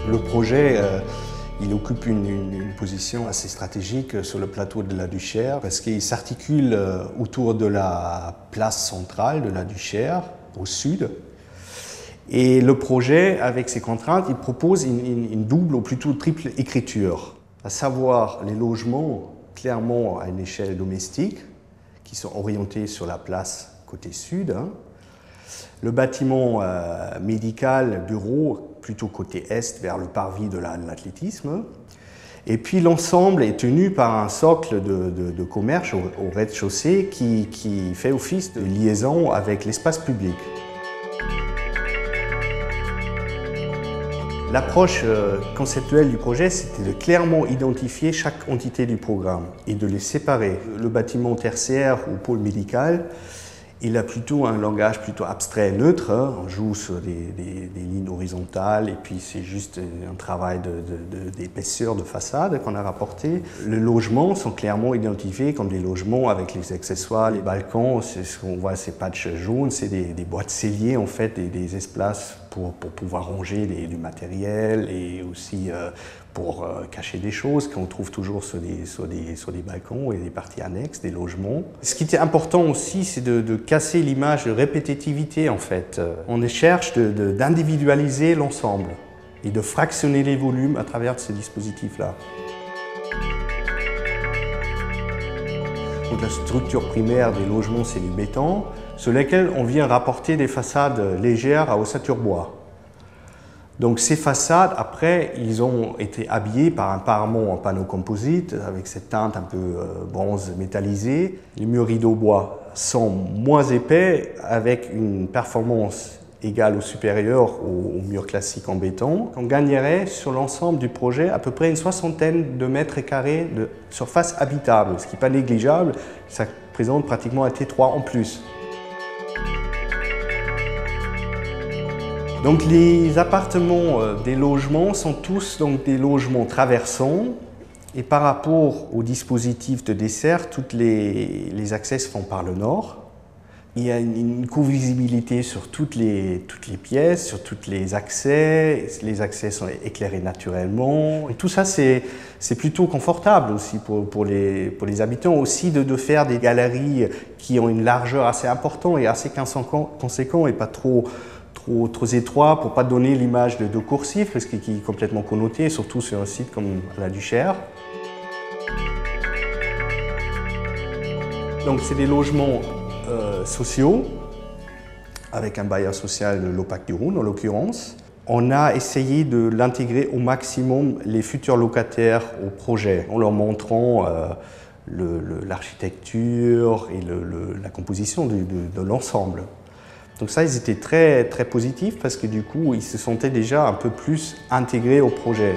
Le projet, il occupe une position assez stratégique sur le plateau de la Duchère parce qu'il s'articule autour de la place centrale de la Duchère, au sud. Et le projet, avec ses contraintes, il propose une double ou plutôt triple écriture, à savoir les logements clairement à une échelle domestique, qui sont orientés sur la place côté sud, le bâtiment médical, bureau, plutôt côté est, vers le parvis de l'athlétisme. Et puis l'ensemble est tenu par un socle de commerce au rez-de-chaussée qui fait office de liaison avec l'espace public. L'approche conceptuelle du projet, c'était de clairement identifier chaque entité du programme et de les séparer. Le bâtiment tertiaire ou pôle médical, il a plutôt un langage plutôt abstrait, neutre. On joue sur des lignes horizontales et puis c'est juste un travail d'épaisseur de façade qu'on a rapporté. Les logements sont clairement identifiés comme des logements avec les accessoires, les balcons. Ce qu'on voit, ces patchs jaunes, c'est des boîtes celliers en fait, des espaces pour pouvoir ranger du matériel et aussi pour cacher des choses qu'on trouve toujours sur des balcons et des parties annexes, des logements. Ce qui était important aussi, c'est de casser l'image de répétitivité en fait. On cherche d'individualiser l'ensemble et de fractionner les volumes à travers ce dispositif-là. Donc la structure primaire des logements, c'est du béton, sur lesquels on vient rapporter des façades légères à ossature bois. Donc ces façades, après, ils ont été habillés par un parement en panneau composite avec cette teinte un peu bronze métallisée. Les murs rideaux bois sont moins épais avec une performance égale ou supérieure aux murs classiques en béton. On gagnerait sur l'ensemble du projet à peu près une soixantaine de mètres carrés de surface habitable, ce qui n'est pas négligeable, ça présente pratiquement un T3 en plus. Donc les appartements des logements sont tous donc, des logements traversants et par rapport au dispositif de dessert, tous les accès se font par le nord. Il y a une co-visibilité sur toutes les pièces, sur tous les accès sont éclairés naturellement. Et tout ça c'est plutôt confortable aussi pour les habitants aussi de faire des galeries qui ont une largeur assez importante et assez conséquente et pas trop étroit pour ne pas donner l'image de coursif, parce qu'il est complètement connoté, surtout sur un site comme la Duchère. Donc c'est des logements sociaux, avec un bailleur social de l'Opac du Rhône en l'occurrence. On a essayé de l'intégrer au maximum les futurs locataires au projet, en leur montrant l'architecture et la composition de l'ensemble. Donc ça, ils étaient très positifs parce que du coup, ils se sentaient déjà un peu plus intégrés au projet.